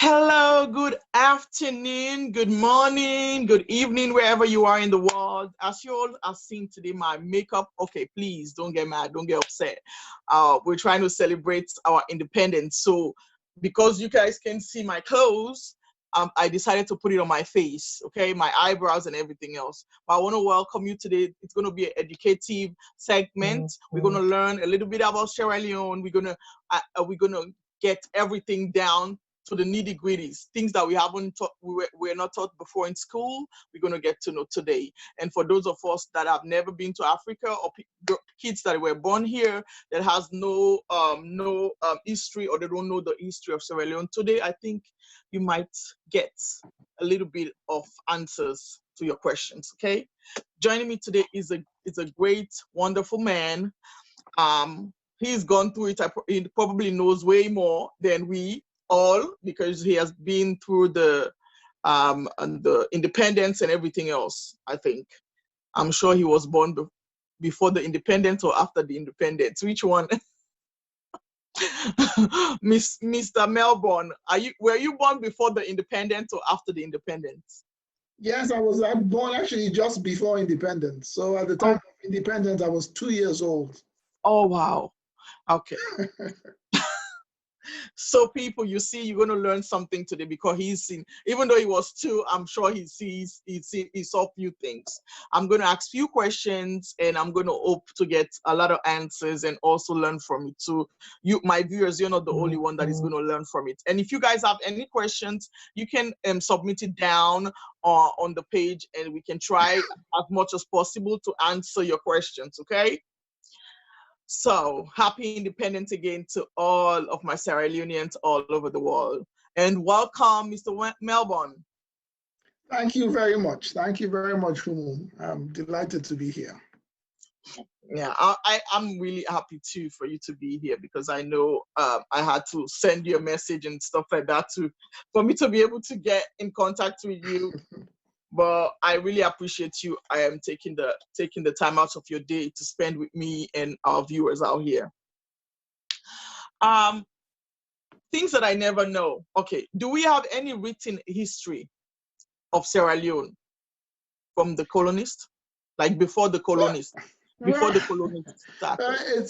Hello, good afternoon, good morning, good evening, wherever you are in the world. As you all have seen today, my makeup, okay, please don't get mad, don't get upset. We're trying to celebrate our independence. So because you guys can see my clothes, I decided to put it on my face, okay, my eyebrows and everything else. But I want to welcome you today. It's going to be an educative segment. We're going to learn a little bit about Sierra Leone. We're gonna get everything down to the nitty gritties, things that we haven't taught, we're not taught before in school. We're going to get to know today. And for those of us that have never been to Africa, or kids that were born here that has no history, or they don't know the history of Sierra Leone, today I think you might get a little bit of answers to your questions. Okay, joining me today is a great, wonderful man. He's gone through it. He probably knows way more than we all, because he has been through and the independence and everything else. I'm sure he was born before the independence or after the independence. Which one? Mr. Melbourne, were you born before the independence or after the independence? Yes, I was born actually just before independence. So at the time of independence, I was 2 years old. Oh, wow. Okay. So people, you see, you're going to learn something today, because he's seen, even though he was 2, I'm sure he saw a few things. I'm going to ask few questions, and I'm going to hope to get a lot of answers and also learn from it too. You, my viewers, you're not the only one that is going to learn from it. And if you guys have any questions, you can submit it down on the page, and we can try as much as possible to answer your questions, okay? So happy independence again to all of my Sierra Leoneans all over the world. And welcome, Mr. Melbourne. Thank you very much. Thank you very much, Fumu. I'm delighted to be here. Yeah, I'm really happy too for you to be here, because I know I had to send you a message and stuff like that for me to be able to get in contact with you. But I really appreciate you. I am taking the time out of your day to spend with me and our viewers out here. Things that I never know. Okay, do we have any written history of Sierra Leone from the colonists, like before the colonists? Before the colonists started?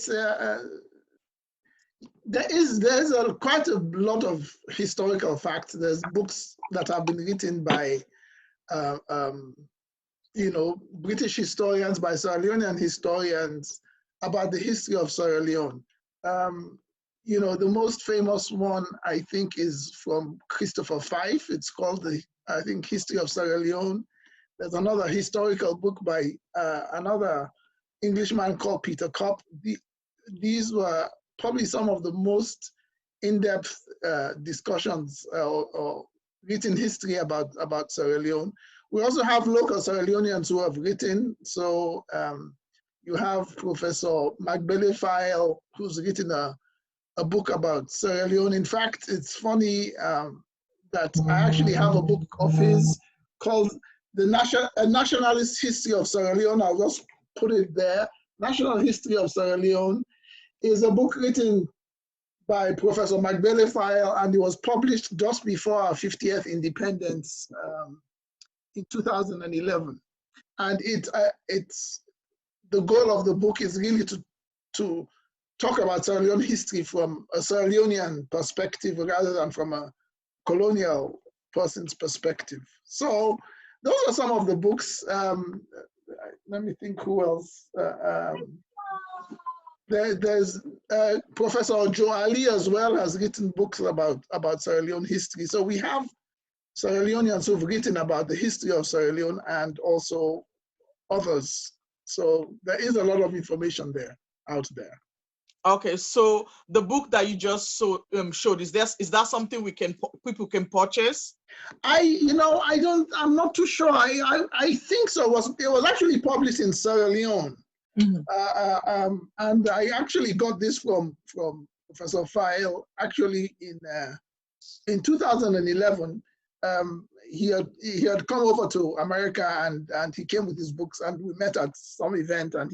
There's quite a lot of historical facts. There's books that have been written by British historians, by Sierra Leonean historians, about the history of Sierra Leone. The most famous one, I think, is from Christopher Fife. It's called I think, History of Sierra Leone. There's another historical book by another Englishman called Peter Copp. These were probably some of the most in-depth discussions or written history about Sierra Leone. We also have local Sierra Leoneans who have written. So you have Professor Magbele File, who's written a book about Sierra Leone. In fact, it's funny that I actually have a book of his called The Nationalist History of Sierra Leone. I'll just put it there. National History of Sierra Leone is a book written by Professor Magbele File, and it was published just before our 50th independence in 2011. And it's the goal of the book is really to talk about Sierra Leone history from a Sierra Leonean perspective rather than from a colonial person's perspective. So those are some of the books. Let me think who else. There's Professor Joe Ali as well has written books about Sierra Leone history. So we have Sierra Leoneans who've written about the history of Sierra Leone, and also others. So there is a lot of information out there. Okay, so the book that you just showed, is that something people can purchase? I'm not too sure. I think so. It was actually published in Sierra Leone. Mm-hmm. And I actually got this from Professor File actually in 2011. He had come over to America, and he came with his books, and we met at some event, and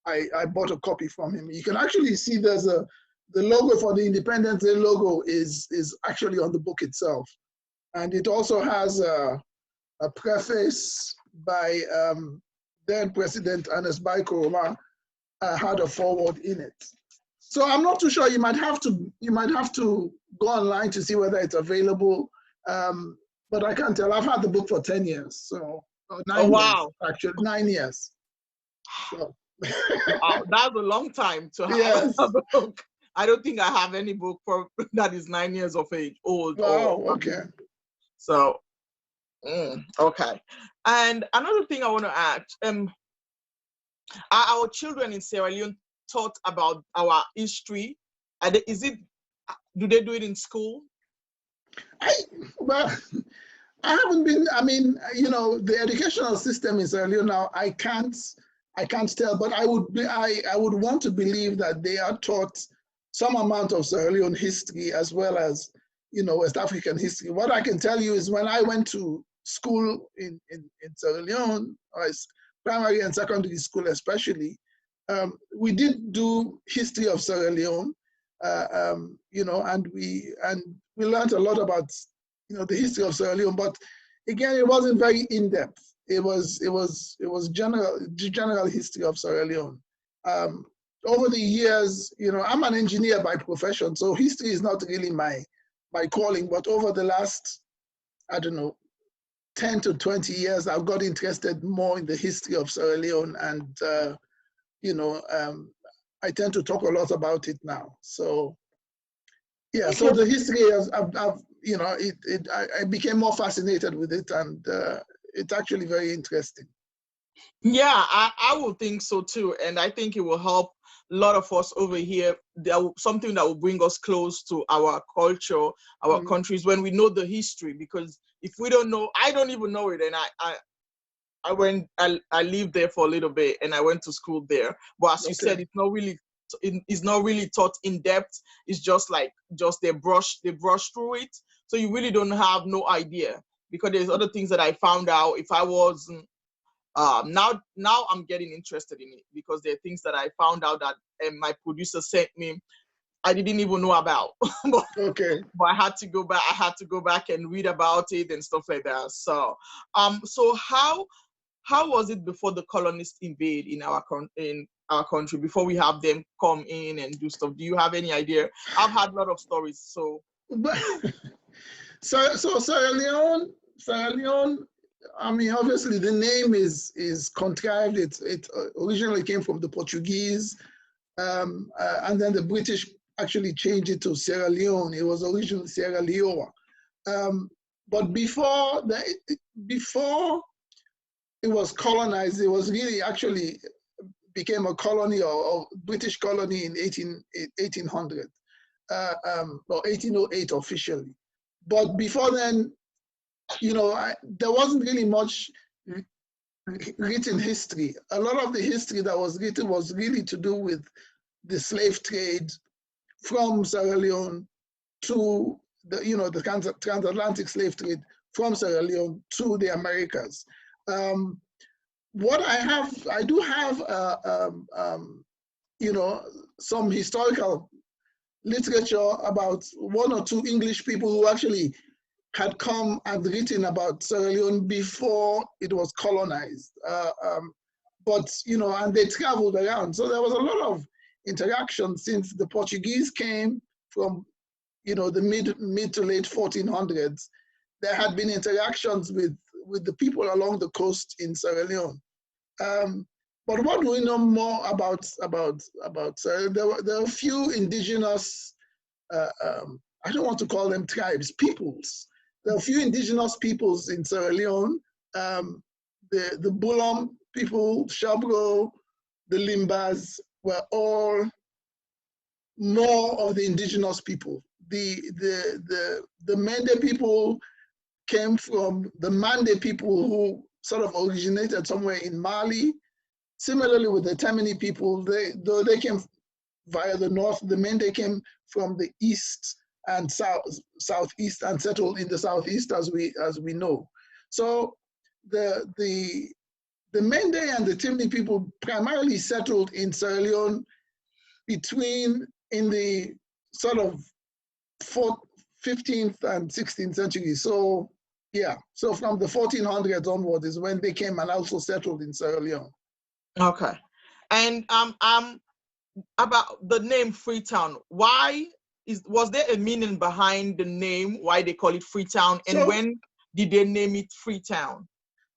I bought a copy from him. You can actually see there's the logo for the Independence Day logo is actually on the book itself. And it also has a preface by then President Ernest Bai Koroma, had a forward in it. So I'm not too sure. You might have to go online to see whether it's available. But I can't tell. I've had the book for 10 years, so Oh, 9 wow. years actually, 9 years. So. Wow, that's a long time to have Yes. a book. I don't think I have any book that is 9 years of age old. Wow. Okay. So, okay. And another thing I want to add, are our children in Sierra Leone taught about our history? Do they do it in school? Well, I haven't been. I mean, the educational system in Sierra Leone now. I can't tell, but I would want to believe that they are taught some amount of Sierra Leone history as well as West African history. What I can tell you is when I went to school in Sierra Leone, primary and secondary school especially, we did do history of Sierra Leone, and we learned a lot about the history of Sierra Leone, but again, it wasn't very in depth. It was general history of Sierra Leone. Over the years, I'm an engineer by profession, so history is not really my calling. But over the last, I don't know, 10 to 20 years, I've got interested more in the history of Sierra Leone, and I tend to talk a lot about it now. So yeah, so the history I became more fascinated with it, and it's actually very interesting. Yeah, I would think so too. And I think it will help a lot of us over here. Something that will bring us close to our culture, our countries, when we know the history. Because if we don't know, I don't even know it. And I lived there for a little bit, and I went to school there. But as you said, it's not really taught in depth. It's just they brush through it. So you really don't have no idea, because there's other things that I found out. If I was now I'm getting interested in it, because there are things that I found out that my producer sent me I didn't even know about. but I had to go back and read about it and stuff like that. So how was it before the colonists invade in our country, before we have them come in and do stuff? Do you have any idea? I've had a lot of stories. So Sierra Leone, I mean, obviously the name is contrived. It originally came from the Portuguese, and then the British actually changed it to Sierra Leone. It was originally Sierra Leone. But before it was colonized, it was really actually became a colony or British colony in 1800 or 1808 officially. But before then, there wasn't really much written history. A lot of the history that was written was really to do with the slave trade from Sierra Leone to the transatlantic slave trade from Sierra Leone to the Americas. I do have some historical literature about one or two English people who actually had come and written about Sierra Leone before it was colonized. And they traveled around. So there was a lot of interaction since the Portuguese came from, the mid to late 1400s. There had been interactions with the people along the coast in Sierra Leone. But what do we know more about Sierra Leone? There are a few indigenous, I don't want to call them tribes, peoples. There are a few indigenous peoples in Sierra Leone. The Bullom people, Shabro, the Limbas were all more of the indigenous people. The Mende people came from the Mande people who sort of originated somewhere in Mali. Similarly with the Tammany people, though they came via the north, the Mende came from the east and southeast and settled in the southeast as we know. So the Mende and the Tammany people primarily settled in Sierra Leone in the sort of 15th and 16th century. So yeah, so from the 1400s onward is when they came and also settled in Sierra Leone. Okay. And about the name Freetown, was there a meaning behind the name, why they call it Freetown, and So when did they name it Freetown?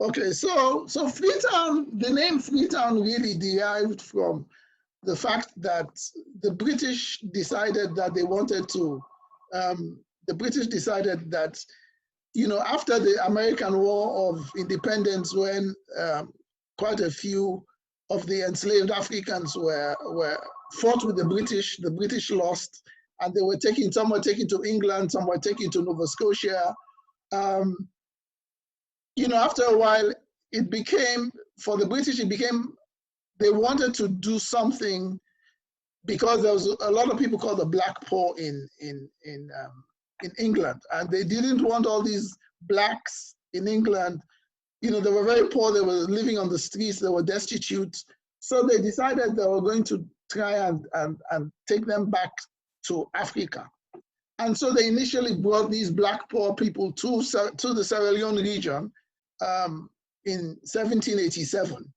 okay, so Freetown, the name Freetown really derived from the fact that the British decided that they wanted to, the British decided that, you know, after the American War of Independence, when quite a few of the enslaved Africans were fought with the British lost, and they were taken, some were taken to England, some were taken to Nova Scotia. You know, after a while, it became, for the British, it became, they wanted to do something because there was a lot of people called the Black Poor in England, and they didn't want all these blacks in England. You know, they were very poor. They were living on the streets. They were destitute. So they decided they were going to try and take them back to Africa. And so they initially brought these black poor people to the Sierra Leone region in 1787.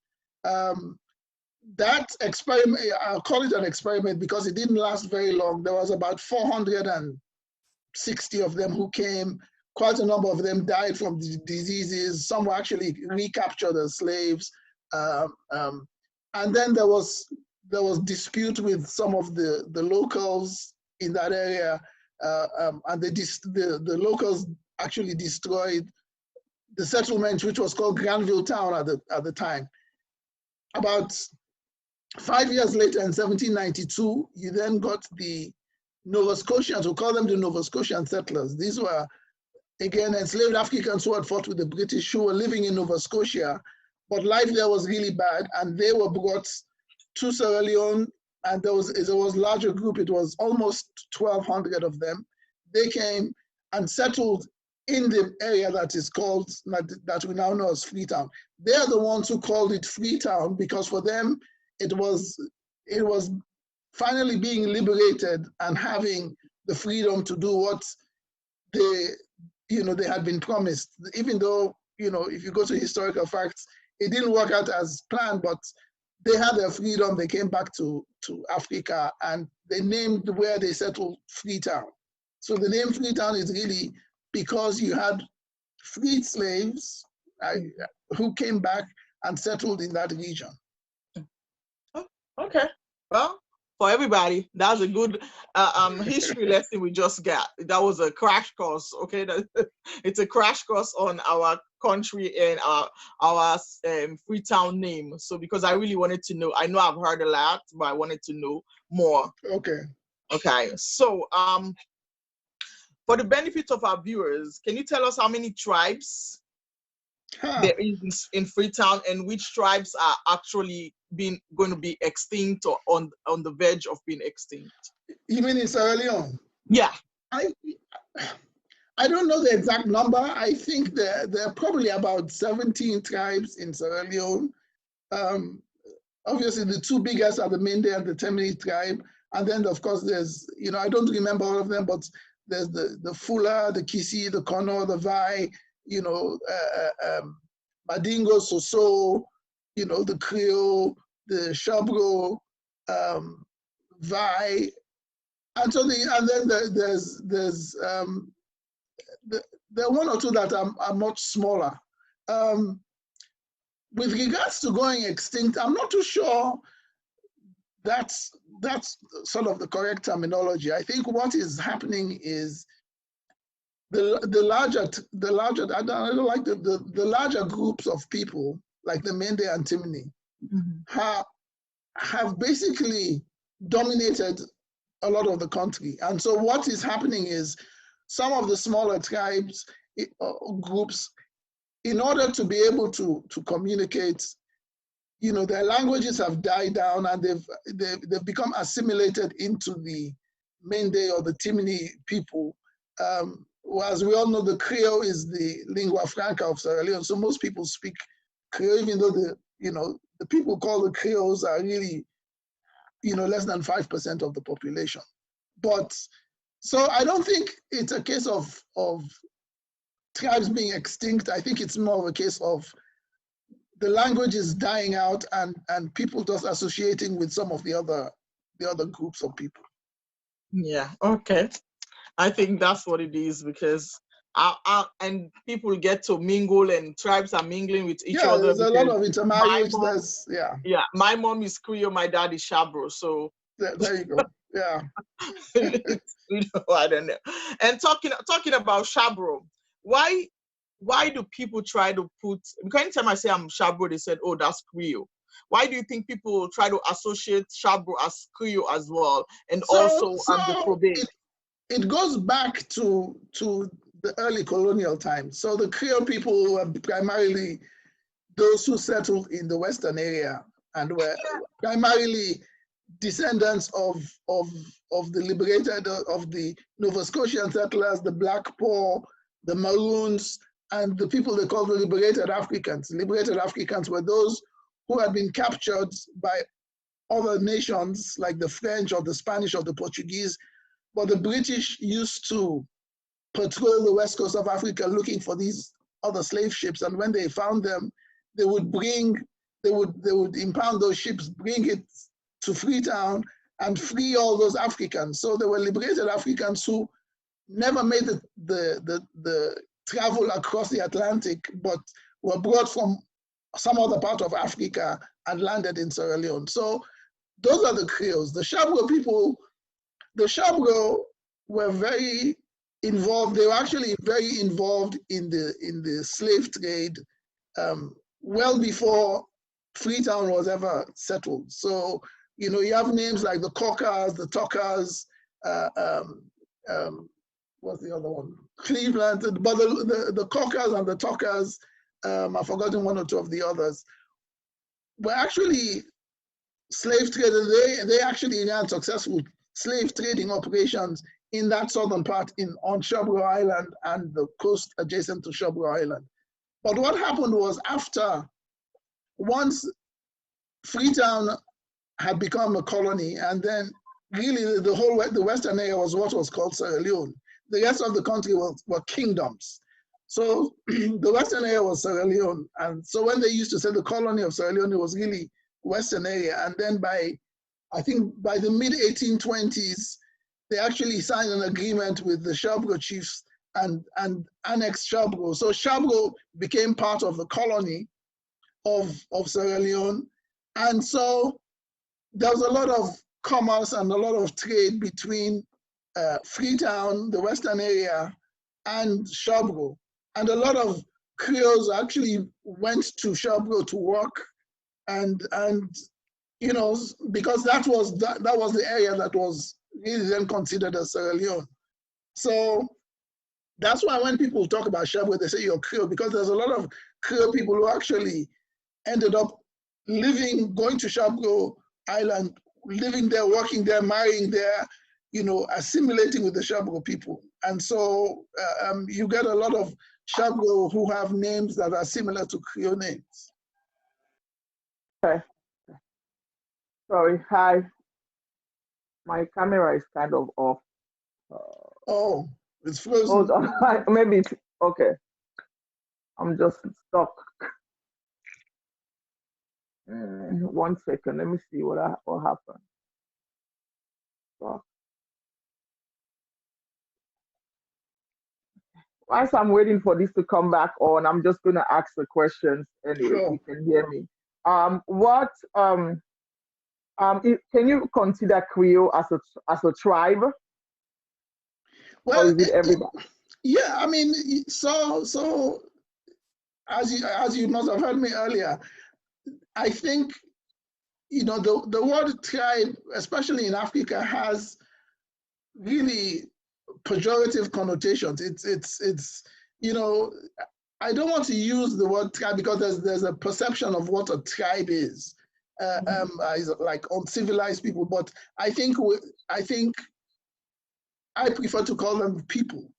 That experiment, I'll call it an experiment because it didn't last very long. There was about 460 of them who came. Quite a number of them died from diseases. Some were actually recaptured as slaves. And then there was dispute with some of the locals in that area, and the locals actually destroyed the settlement, which was called Granville Town at the time. About 5 years later, in 1792, you then got the Nova Scotians, we call them the Nova Scotian settlers. These were, again, enslaved Africans who had fought with the British, who were living in Nova Scotia, but life there was really bad, and they were brought to Sierra Leone, and there was a larger group. It was almost 1,200 of them. They came and settled in the area that is called, that we now know as Freetown. They're the ones who called it Freetown because for them, it was finally being liberated and having the freedom to do what they had been promised. Even though, you know, if you go to historical facts, it didn't work out as planned, but they had their freedom. They came back to Africa and they named where they settled Freetown. So the name Freetown is really because you had freed slaves who came back and settled in that region. Okay. Well, for everybody, that's a good history lesson we just got. That was a crash course. Okay, it's a crash course on our country and our Freetown name. So because I really wanted to know, I know I've heard a lot, but I wanted to know more. Okay. Okay. So for the benefit of our viewers, can you tell us how many tribes there is in Freetown and which tribes are actually going to be extinct or on the verge of being extinct? You mean in Sierra Leone? Yeah. I don't know the exact number. I think there are probably about 17 tribes in Sierra Leone. Obviously, the two biggest are the Mende and the Temini tribe. And then, of course, there's, you know, I don't remember all of them, but there's the Fula, the Kisi, the Kono, the Vai, you know, Madingo, Soso, you know, the Creole, the Shabro, Vai. And so then there's there are one or two that are much smaller. With regards to going extinct, I'm not too sure that's sort of the correct terminology. I think what is happening is the larger I don't like the larger groups of people like the Mende and Timni have basically dominated a lot of the country. And so what is happening is some of the smaller tribes, groups, in order to be able to communicate, you know, their languages have died down and they've become assimilated into the Mende or the Timini people. As we all know, the Creole is the lingua franca of Sierra Leone, so most people speak Creole, even though the people called the Creoles are really less than 5% of the population. But so I don't think it's a case of tribes being extinct. I think it's more of a case of the language is dying out and people just associating with some of the other groups of people. Yeah, okay. I think that's what it is, because and people get to mingle, and tribes are mingling with each Yeah, other. there's a lot Because of intermarriage. There's yeah, my mom is Creole, my dad is Shabro, so there you go. Yeah. I don't know. And talking about Shabro, why do people try to put? Because anytime I say I'm Shabro, they said, "Oh, that's Creole." Why do you think people try to associate Shabro as Creole as well, and So also the Probe? it goes back to the early colonial times. So the Creole people were primarily those who settled in the western area and were primarily descendants of the liberated, of the Nova Scotian settlers, the Black Poor, the Maroons, and the people they called the liberated Africans. Liberated Africans were those who had been captured by other nations like the French or the Spanish or the Portuguese, but the British used to patrol the west coast of Africa looking for these other slave ships, and when they found them, they would impound those ships, bring it to Freetown, and free all those Africans. So they were liberated Africans who never made the travel across the Atlantic, but were brought from some other part of Africa and landed in Sierra Leone. So those are the Creoles. The Shabro people, the Shabro were very involved. They were actually very involved in the slave trade well before Freetown was ever settled. So, you have names like the Cockers, the Tuckers, what's the other one? Cleveland, but the Cockers and the Tuckers, I've forgotten one or two of the others, were actually slave traders. They actually ran successful slave trading operations in that southern part on Shabro Island and the coast adjacent to Shabro Island. But what happened was, once Freetown had become a colony, and then really the western area was what was called Sierra Leone. The rest of the country were kingdoms. So the western area was Sierra Leone. And so when they used to say the colony of Sierra Leone, it was really western area. And then I think by the mid-1820s, they actually signed an agreement with the Shabro chiefs and annexed Shabro. So Shabro became part of the colony of Sierra Leone. And so there was a lot of commerce and a lot of trade between Freetown, the western area, and Shabro. And a lot of Creoles actually went to Shabro to work, and because that was the area that was really then considered as Sierra Leone. So that's why when people talk about Shabro, they say you're Creole, because there's a lot of Creole people who actually ended up going to Shabro Island, living there, working there, marrying there, assimilating with the Shabro people. And so you get a lot of Shabro who have names that are similar to Creole names. Okay. Sorry. Hi. My camera is kind of off. Oh, it's frozen. Hold on. Maybe it's okay. I'm just stuck. 1 second. Let me see what happened. Whilst I'm waiting for this to come back on, I'm just going to ask the questions anyway. Sure. If you can hear me. Can you consider Creole as a tribe? Well, or is it everybody? Yeah, I mean, so as you must have heard me earlier, I think the word tribe, especially in Africa, has really pejorative connotations. It's I don't want to use the word tribe because there's a perception of what a tribe is, like uncivilized people. But I think I prefer to call them people.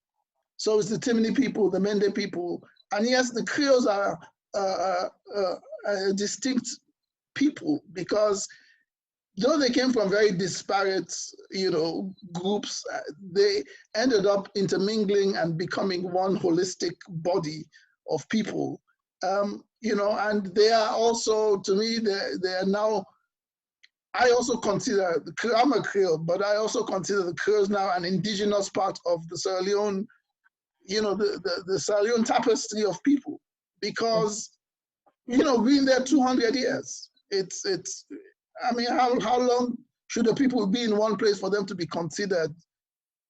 So it's the Timini people, the Mende people, and yes, the Creoles are a distinct people because though they came from very disparate, groups, they ended up intermingling and becoming one holistic body of people. And they are also, to me, they are now. I also consider I'm a Creole, but I also consider the Creoles now an indigenous part of the Sierra Leone, the Sierra Leone tapestry of people, because being there 200 years, I mean, how long should the people be in one place for them to be considered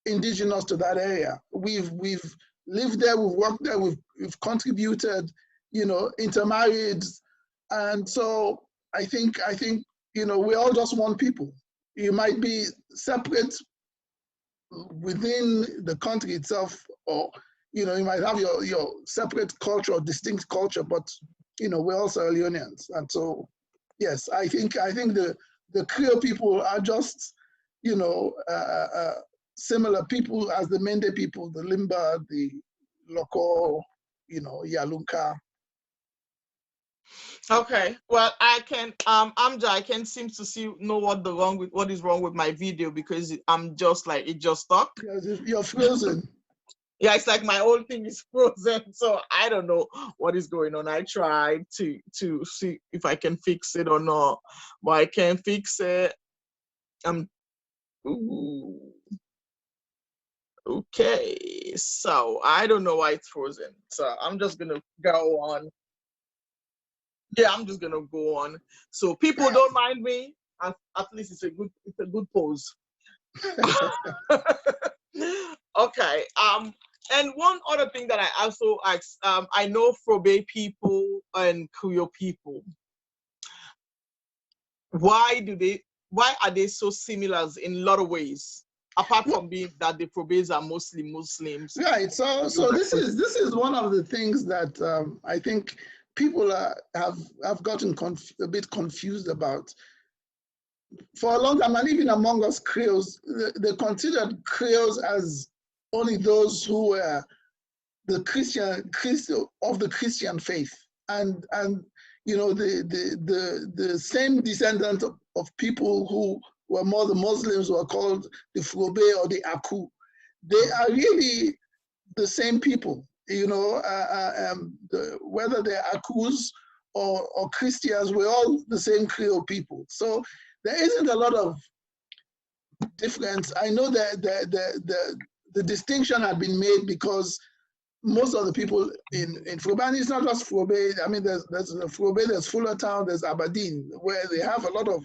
indigenous to that area? We've lived there, we've worked there, we've contributed, intermarried, and so I think we're all just one people. You might be separate within the country itself, or you might have your separate culture or distinct culture, but we're all Sierra Leoneans, and so yes, I think the Creole people are just similar people as the Mende people, the Limba, the Loko, Yalunka. Okay, well, I can Amja, I can seem to know what is wrong with my video, because I'm just like, it just stuck. You're frozen. Yeah, it's like my whole thing is frozen, so I don't know what is going on. I tried to see if I can fix it or not, but I can't fix it. Ooh. Okay, so I don't know why it's frozen, so I'm just gonna go on. Yeah, I'm just gonna go on. So people don't mind me. At least it's a good pose. Okay. And one other thing that I also asked, I know Frobe people and Creole people. Why are they so similar in a lot of ways? Apart from being that the Frobes are mostly Muslims. Right. So this is one of the things that I think people have gotten a bit confused about. For a long time, and even among us Creoles, they considered Creoles as only those who were the Christian of the Christian faith, and the same descendant of people who were more the Muslims were called the Frobe or the Aku. They are really the same people, whether they're Akus or Christians, we're all the same Creole people. So there isn't a lot of difference. I know that the distinction had been made because most of the people in Frobe, and it's not just Frobe. I mean, there's Frobe, there's Fullertown, there's Aberdeen, where they have a lot of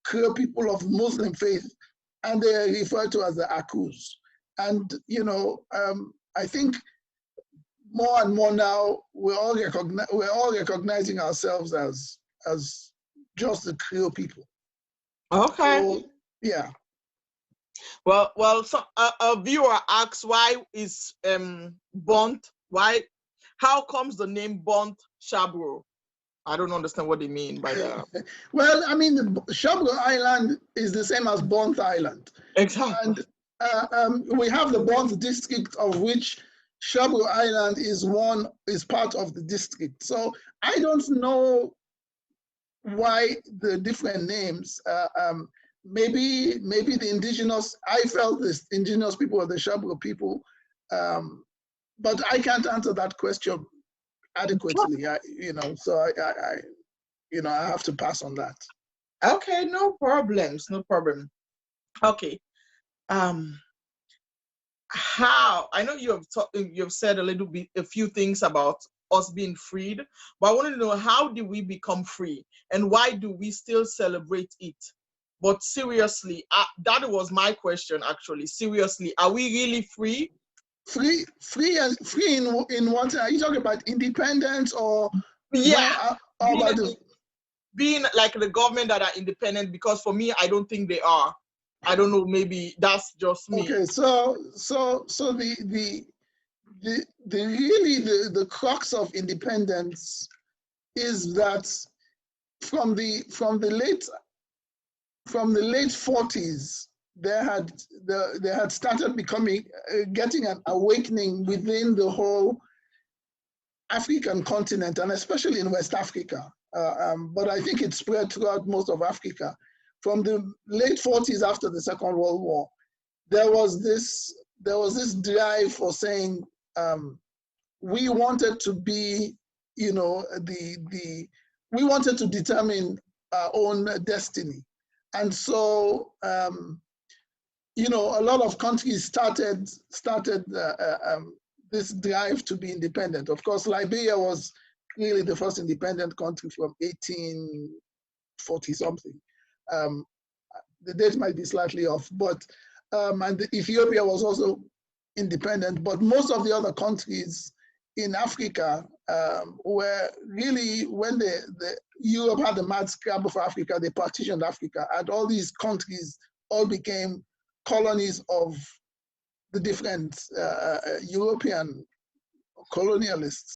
Creole people of Muslim faith, and they're referred to as the Akus. And I think more and more now we're all recognizing ourselves as just the Creole people. Okay. So, yeah. Well, so a viewer asks, why is Bont? How comes the name Bont Shabro? I don't understand what they mean by that. Well, I mean, the Shabro Island is the same as Bont Island. Exactly. And we have the Bont district, of which Shabro Island is part of the district. So I don't know why the different names. Maybe the indigenous. I felt the indigenous people are the Shabro people, but I can't answer that question adequately. So I have to pass on that. Okay, no problems, no problem. Okay. How I know you've said a few things about us being freed, but I want to know, how did we become free, and why do we still celebrate it? But seriously, that was my question actually. Seriously, are we really free? Free in what? Are you talking about independence or? Yeah, being like the government that are independent, because for me, I don't think they are. I don't know, maybe that's just me. Okay, so the crux of independence is that from the late 40s, they had started getting an awakening within the whole African continent, and especially in West Africa. but I think it spread throughout most of Africa. From the late 40s, after the Second World War, there was this drive for saying we wanted to be, we wanted to determine our own destiny, and so a lot of countries started this drive to be independent. Of course, Liberia was really the first independent country from 1840 something. The date might be slightly off, but and Ethiopia was also independent. But most of the other countries in Africa were really, when Europe had the mad scramble for Africa, they partitioned Africa, and all these countries all became colonies of the different European colonialists.